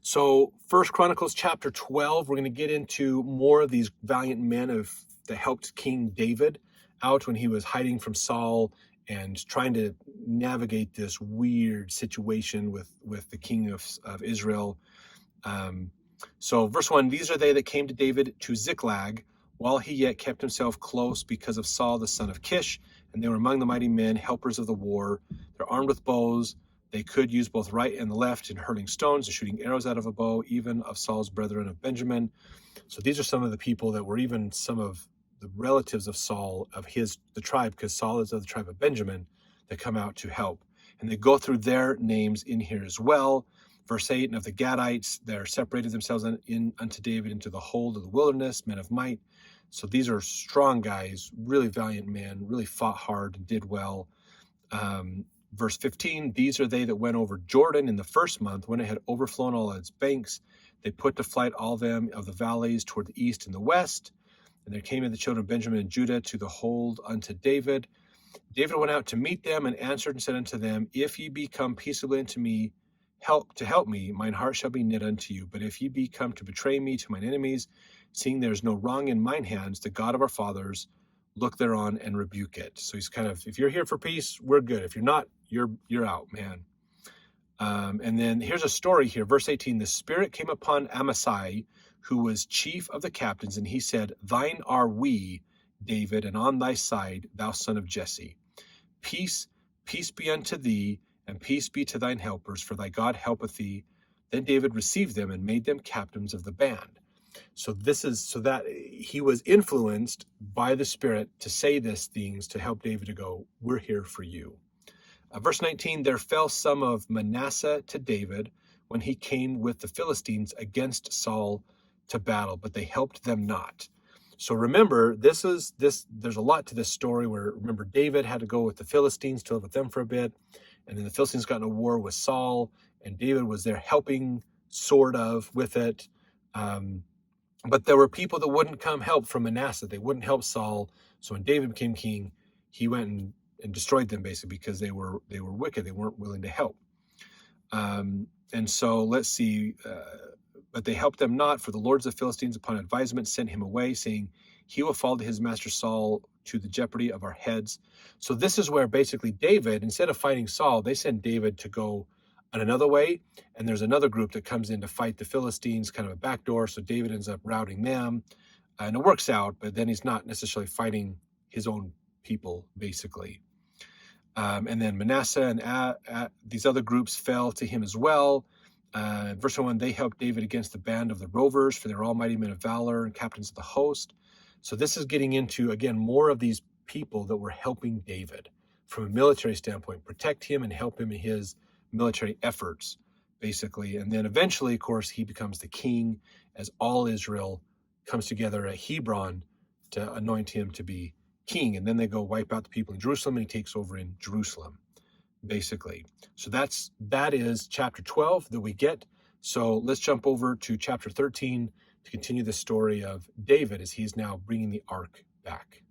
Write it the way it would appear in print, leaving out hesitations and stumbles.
So First Chronicles chapter 12, we're going to get into more of these valiant men that helped King David out when he was hiding from Saul and trying to navigate this weird situation with the king of Israel. So verse 1, these are they that came to David to Ziklag, while he yet kept himself close because of Saul the son of Kish, and they were among the mighty men, helpers of the war. They're armed with bows. They could use both right and the left in hurling stones and shooting arrows out of a bow, even of Saul's brethren of Benjamin. So these are some of the people that were even some of the relatives of Saul, of the tribe, because Saul is of the tribe of Benjamin, that come out to help. And they go through their names in here as well. Verse 8, and of the Gadites, they separated themselves unto David into the hold of the wilderness, men of might. So these are strong guys, really valiant men, really fought hard and did well. Verse 15, these are they that went over Jordan in the first month, when it had overflown all its banks. They put to flight all them of the valleys toward the east and the west. And there came in the children of Benjamin and Judah to the hold unto David. David went out to meet them and answered and said unto them, if ye be come peaceably unto me, help me, mine heart shall be knit unto you. But if ye be come to betray me to mine enemies, seeing there is no wrong in mine hands, the God of our fathers, look thereon and rebuke it. So he's kind of, if you're here for peace, we're good. If you're not, you're out, man. And then here's a story here. Verse 18, the Spirit came upon Amasai, who was chief of the captains, and he said, thine are we, David, and on thy side, thou son of Jesse. Peace be unto thee, and peace be to thine helpers, for thy God helpeth thee. Then David received them and made them captains of the band. So that he was influenced by the Spirit to say these things to help David to go, we're here for you. Verse 19, there fell some of Manasseh to David when he came with the Philistines against Saul to battle, but they helped them not. So remember, there's a lot to this story where, remember, David had to go with the Philistines to live with them for a bit, and then the Philistines got in a war with Saul, and David was there helping, sort of, with it. But there were people that wouldn't come help from Manasseh. They wouldn't help Saul. So when David became king, he went and destroyed them, basically, because they were wicked. They weren't willing to help. And so let's see. But they helped them not, for the lords of the Philistines upon advisement sent him away, saying, he will fall to his master Saul to the jeopardy of our heads. So this is where basically David, instead of fighting Saul, they send David to go on another way. And there's another group that comes in to fight the Philistines, kind of a backdoor. So David ends up routing them. And it works out, but then he's not necessarily fighting his own people, basically. And then Manasseh and these other groups fell to him as well. Verse 1, they helped David against the band of the rovers, for they were all mighty men of valor and captains of the host. So this is getting into, again, more of these people that were helping David from a military standpoint, protect him and help him in his military efforts, basically. And then eventually, of course, he becomes the king as all Israel comes together at Hebron to anoint him to be king. And then they go wipe out the people in Jerusalem, and he takes over in Jerusalem, basically. So that is chapter 12 that we get. So let's jump over to chapter 13 to continue the story of David as he's now bringing the ark back.